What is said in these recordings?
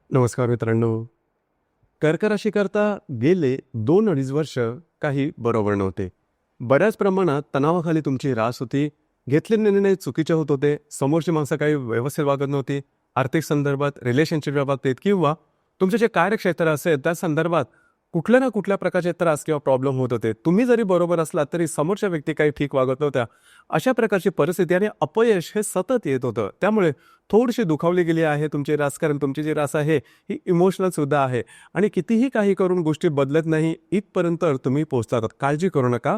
नमस्कार मित्रांनो. कर्क राशीकरता गेले 2-2.5 वर्ष काही बरोबर नव्हते. बऱ्याच प्रमाणात तणावाखाली तुमची रास होती. घेतलेले निर्णय चुकीचे होत होते. समोरची माणसं काही व्यवस्थित वागत नव्हती. आर्थिक संदर्भात, रिलेशनशिपच्या बाबतीत किंवा तुमचे जे कार्यक्षेत्र असेल त्या संदर्भात कुठल्या ना कुठल्या प्रकारचे त्रास किंवा प्रॉब्लेम होत होते. तुम्ही जरी बरोबर असलात तरी समोरच्या व्यक्ती काही ठीक वागत नव्हत्या. अशा प्रकारची परिस्थिती आणि अपयश हे सतत येत होतं. त्यामुळे थोडीशी दुखावली गेली आहे तुमची रास, कारण तुमची जी रास आहे ही इमोशनल सुद्धा आहे आणि कितीही काही करून गोष्टी बदलत नाही इथपर्यंत तुम्ही पोहोचतात. काळजी करू नका.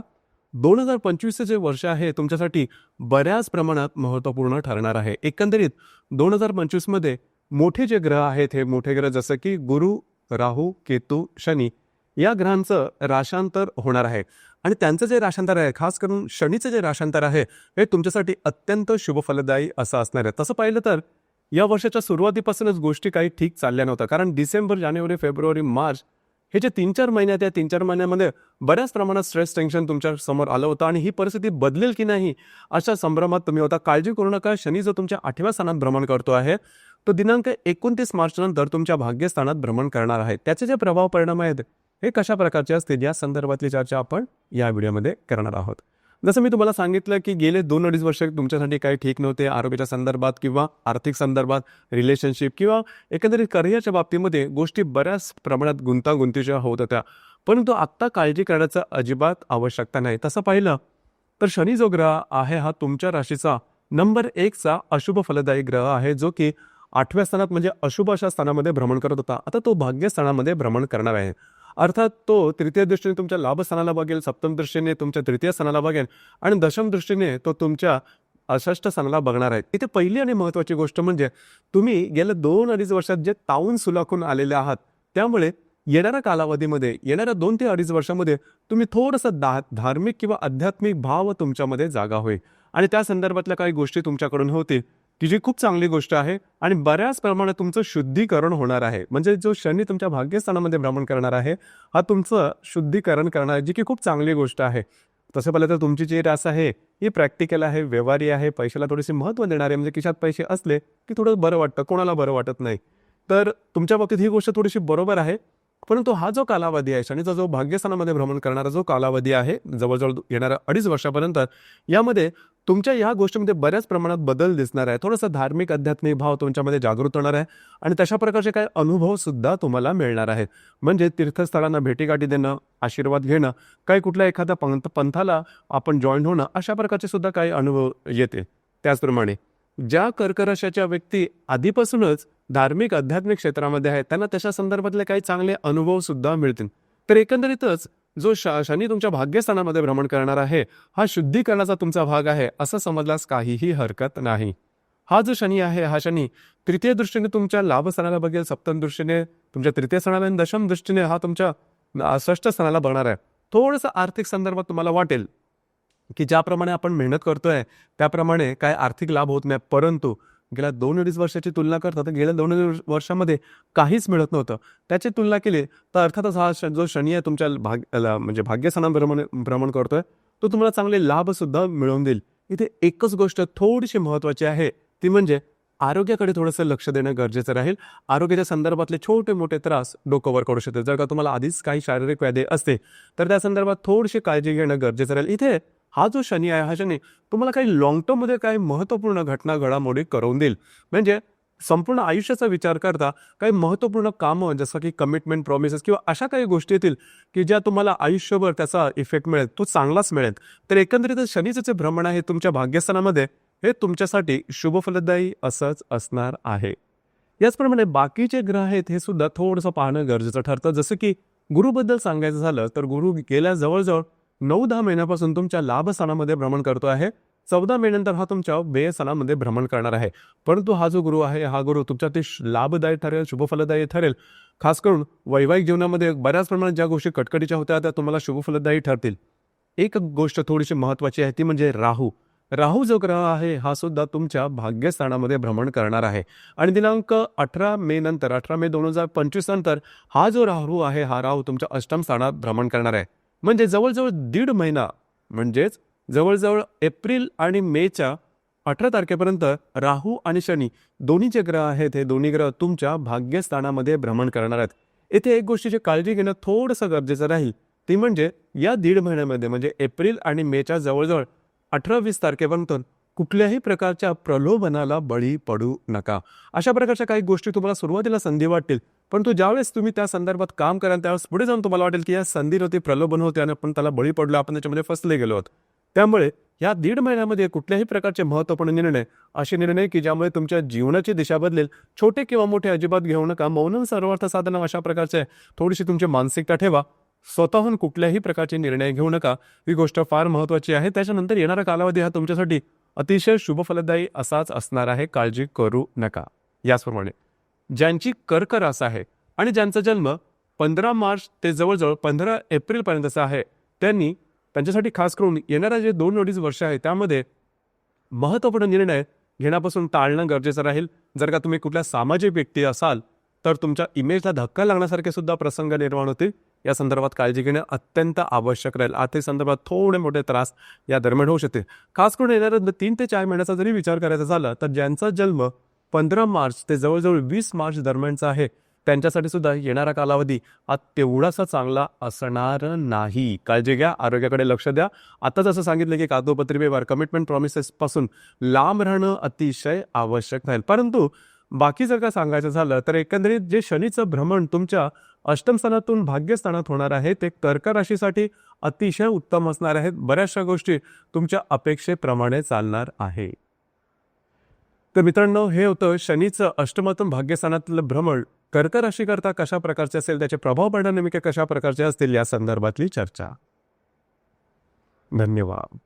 2025 जे वर्ष आहे तुमच्यासाठी बऱ्याच प्रमाणात महत्त्वपूर्ण ठरणार आहे. एकंदरीत 2025 मध्ये मोठे जे ग्रह आहेत, हे मोठे ग्रह जसं की गुरु, राहू, केतू, शनी या ग्रहांचं राशांतर होणार आहे आणि त्यांचं जे राशांतर आहे, खास करून शनीचं जे राशांतर आहे, हे तुमच्यासाठी अत्यंत शुभफलदायी असं असणार आहे. तसं पाहिलं तर या वर्षाच्या सुरुवातीपासूनच गोष्टी काही ठीक चालल्या नव्हत्या, कारण डिसेंबर, जानेवारी, फेब्रुवारी, मार्च हे जे 3-4 महिन्यात, या 3-4 महिन्यामध्ये बऱ्याच प्रमाणात स्ट्रेस, टेन्शन तुमच्या समोर आलं होतं आणि ही परिस्थिती बदलेल की नाही अशा संभ्रमात तुम्ही होता. काळजी करू नका. शनी जो तुमच्या 8व्या स्थानात भ्रमण करतो आहे, तो दिनांक 29 मार्च नंतर तुमच्या भाग्यस्थानात भ्रमण करणार आहे. त्याचे जे प्रभाव परिणाम आहेत हे कशा प्रकारचे असतील या संदर्भातली चर्चा आपण या व्हिडिओमध्ये करणार आहोत. जसं मी तुम्हाला सांगितलं की गेले 2-2.5 वर्ष तुमच्यासाठी काही ठीक नव्हते, आरोग्याच्या संदर्भात किंवा आर्थिक संदर्भात, रिलेशनशिप किंवा एकंदरीत करिअरच्या बाबतीमध्ये गोष्टी बऱ्याच प्रमाणात गुंतागुंतीच्या होत होत्या. परंतु आत्ता काळजी करण्याचं अजिबात आवश्यकता नाही. तसं पाहिलं तर शनी जो ग्रह आहे हा तुमच्या राशीचा नंबर 1चा अशुभ फलदायी ग्रह आहे, जो की 8व्या स्थानात म्हणजे अशुभ अशा स्थानामध्ये भ्रमण करत होता. आता तो भाग्यस्थानामध्ये भ्रमण करणार आहे. अर्थात तो तृतीय दृष्टीने तुमच्या लाभस्थानाला बघेल, सप्तम दृष्टीने तुमच्या तृतीय स्थानाला बघेल आणि दशम दृष्टीने तो तुमच्या षष्ठ स्थानाला बघणार आहे. इथे पहिली आणि महत्त्वाची गोष्ट म्हणजे तुम्ही गेल्या 2-2.5 वर्षात जे तावून सुलाखून आलेले आहात, त्यामुळे येणाऱ्या कालावधीमध्ये, येणाऱ्या 2 ते 2.5 वर्षामध्ये तुम्ही थोडंसं धार्मिक किंवा आध्यात्मिक भाव तुमच्यामध्ये जागा होईल आणि त्या संदर्भातल्या काही गोष्टी तुमच्याकडून होतील, की जी खूप चांगली गोष्ट आहे आणि बऱ्याच प्रमाणात तुमचं शुद्धीकरण होणार आहे. म्हणजे जो शनी तुमच्या भाग्यस्थानामध्ये भ्रमण करणार आहे, हा तुमचं शुद्धीकरण करणार आहे, जी की खूप चांगली गोष्ट आहे. तसं पाहिलं तर तुमची जी रास आहे ही प्रॅक्टिकल आहे, व्यवहारी आहे, पैशाला थोडेसे महत्त्व देणारे आहे. म्हणजे खिशात पैसे असले की थोडं बरं वाटतं, कोणाला बरं वाटत नाही. तर तुमच्या बाबतीत ही गोष्ट थोडीशी बरोबर आहे. परंतु हा जो कालावधी आहे, शनीचा जो भाग्यस्थानामध्ये भ्रमण करणारा जो कालावधी आहे, जवळजवळ येणाऱ्या 2.5 वर्षापर्यंत, यामध्ये तुमच्या या गोष्टीमध्ये बऱ्याच प्रमाणात बदल दिसणार आहे. थोडासा धार्मिक आध्यात्मिक भाव तुमच्यामध्ये जागृत होणार आहे आणि तशा प्रकारचे काही अनुभव सुद्धा तुम्हाला मिळणार आहेत. म्हणजे तीर्थस्थळांना भेटीगाठी देणं, आशीर्वाद घेणं, काही कुठल्या एखाद्या पंथाला आपण जॉईन होणं, अशा प्रकारचे सुद्धा काही अनुभव येते. त्याचप्रमाणे ज्या कर्क राशीच्या व्यक्ती आधीपासूनच धार्मिक आध्यात्मिक क्षेत्रामध्ये आहेत, त्यांना त्याच्या संदर्भातले काही चांगले अनुभव सुद्धा मिळतील. तर एकंदरीतच जो शनी तुमच्या भाग्यस्थानामध्ये भ्रमण करणार आहे, हा शुद्धीकरणाचा तुमचा भाग आहे असं समजल्यास काहीही हरकत नाही. हा जो शनी आहे, हा शनी तृतीय दृष्टीने तुमच्या लाभस्थानाला बघेल, सप्तम दृष्टीने तुमच्या तृतीय स्थानाला आणि दशम दृष्टीने हा तुमच्या षष्ठ स्थानाला बघणार आहे. थोडंसं आर्थिक संदर्भात तुम्हाला वाटेल की ज्याप्रमाणे आपण मेहनत करतोय त्याप्रमाणे काय आर्थिक लाभ होत नाही, परंतु गेल्या 2-2.5 वर्षाची तुलना करता तर गेल्या 2-2.5 वर्षामध्ये काहीच मिळत नव्हतं. त्याची तुलना केली तर अर्थातच हा जो शनी आहे तुमच्या म्हणजे भाग्यस्थानात भ्रमण करतोय, तो तुम्हाला चांगले लाभ सुद्धा मिळवून देईल. इथे एकच गोष्ट थोडीशी महत्त्वाची आहे, ती म्हणजे आरोग्याकडे थोडंसं लक्ष देणं गरजेचं राहील. आरोग्याच्या संदर्भातले छोटे मोठे त्रास डोकं वर करू शकते. जर का तुम्हाला आधीच काही शारीरिक व्याधी असते तर त्या संदर्भात थोडीशी काळजी घेणं गरजेचं राहील. इथे हा जो शनी आहे, हा शनी तुम्हाला काही लॉंग टर्ममध्ये काही महत्त्वपूर्ण घटना घडामोडी करून देईल. म्हणजे संपूर्ण आयुष्याचा विचार करता काही महत्त्वपूर्ण कामं, जसं की कमिटमेंट, प्रॉमिसेस किंवा अशा काही गोष्टी येतील की ज्या तुम्हाला आयुष्यभर त्याचा इफेक्ट मिळेल, तो चांगलाच मिळेल. तर एकंदरीत शनीचं जे भ्रमण आहे तुमच्या भाग्यस्थानामध्ये, हे तुमच्यासाठी शुभफलदायी असंच असणार आहे. याचप्रमाणे बाकीचे ग्रह आहेत हे सुद्धा थोडंसं पाहणं गरजेचं ठरतं. जसं की गुरुबद्दल सांगायचं झालं तर गुरु गेल्या जवळजवळ 9-10 महिन्यापासून तुमच्या लाभस्थानामध्ये भ्रमण करतो आहे. 14 महिन्यानंतर हा तुमच्या व्ययस्थानामध्ये भ्रमण करणार आहे. परंतु हा जो गुरु आहे, हा गुरु तुमच्या ते लाभदायी ठरेल, शुभफलदायी ठरेल. खास करून वैवाहिक जीवनामध्ये बऱ्याच प्रमाणात ज्या गोष्टी कटकटीच्या होत्या त्या तुम्हाला शुभफलदायी ठरतील. एक गोष्ट थोडीशी महत्त्वाची आहे, ती म्हणजे राहू. राहू जो ग्रह आहे, हा सुद्धा तुमच्या भाग्यस्थानामध्ये भ्रमण करणार आहे आणि दिनांक 18 मे नंतर, 18 मे 2025 नंतर हा जो राहू आहे, हा राहू तुमच्या अष्टम स्थानात भ्रमण करणार आहे. म्हणजे जवळजवळ 1.5 महिना, म्हणजेच जवळजवळ एप्रिल आणि मेच्या 18 तारखेपर्यंत राहू आणि शनी दोन्ही जे ग्रह आहेत हे दोन्ही ग्रह तुमच्या भाग्यस्थानामध्ये भ्रमण करणार आहेत. इथे एक गोष्टीची काळजी घेणं थोडंसं गरजेचं राहील, ती म्हणजे या दीड महिन्यामध्ये म्हणजे एप्रिल आणि मेच्या जवळजवळ 18-20 तारखेपर्यंत कुठल्याही प्रकारच्या प्रलोभनाला बळी पडू नका. अशा प्रकारच्या काही गोष्टी तुम्हाला सुरुवातीला संधी वाटतील, परंतु ज्यावेळेस तुम्ही त्या संदर्भात काम कराल त्यावेळेस पुढे जाऊन तुम्हाला वाटेल की या संधीवरती प्रलोभन होते आणि आपण त्याला बळी पडलो, आपण त्याच्यामध्ये फसले गेलो आहोत. त्यामुळे या दीड महिन्यामध्ये कुठल्याही प्रकारचे महत्त्वपूर्ण निर्णय, असे निर्णय की ज्यामुळे तुमच्या जीवनाची दिशा बदलेल, छोटे किंवा मोठे अजिबात घेऊ नका. मौनम सर्वार्थ साधनम अशा प्रकारचे थोडीशी तुमची मानसिकता ठेवा. स्वतःहून कुठल्याही प्रकारचे निर्णय घेऊ नका. ही गोष्ट फार महत्त्वाची आहे. त्याच्यानंतर येणारा कालावधी हा तुमच्यासाठी अतिशय शुभफलदायी असाच असणार आहे. काळजी करू नका. याचप्रमाणे ज्यांची कर्क रास आहे आणि ज्यांचा जन्म 15 मार्च ते जवळजवळ 15 एप्रिलपर्यंतचा आहे, त्यांच्यासाठी खास करून येणारा जे 2 वर्ष आहे त्यामध्ये महत्त्वपूर्ण निर्णय घेण्यापासून टाळणं गरजेचं राहील. जर का तुम्ही कुठल्या सामाजिक व्यक्ती असाल तर तुमच्या इमेजला धक्का लागण्यासारखे सुद्धा प्रसंग निर्माण होतील. या संदर्भात काळजी घेणं अत्यंत आवश्यक राहील. आर्थिक संदर्भात थोडे मोठे त्रास या दरम्यान होऊ शकते. खास करून येणाऱ्या 3 ते 4 महिन्याचा जरी विचार करायचा झाला तर ज्यांचा जन्म 15 मार्च ते जवळजवळ 20 मार्च दरम्यानचा आहे त्यांच्यासाठी सुद्धा येणारा कालावधी हा तेवढासा चांगला असणार नाही. काळजी घ्या, आरोग्याकडे लक्ष द्या. आता जसं सांगितलं की कागदोपत्री व्यवहार, कमिटमेंट, प्रॉमिसेस पासून लांब राहणं अतिशय आवश्यक राहील. परंतु बाकी जर का सांगायचं झालं तर एकंदरीत जे शनीचं भ्रमण तुमच्या अष्टमस्थानातून भाग्यस्थानात होणार आहे ते कर्क राशीसाठी अतिशय उत्तम असणार आहेत. बऱ्याचशा गोष्टी तुमच्या अपेक्षेप्रमाणे चालणार आहे. तर मित्रांनो, हे होतं शनीचं अष्टमातून भाग्यस्थानातलं भ्रमण कर्क राशीकरता कशा प्रकारचे असेल, त्याचे प्रभाव पडणार नेमके कशा प्रकारचे असतील या संदर्भातली चर्चा. धन्यवाद.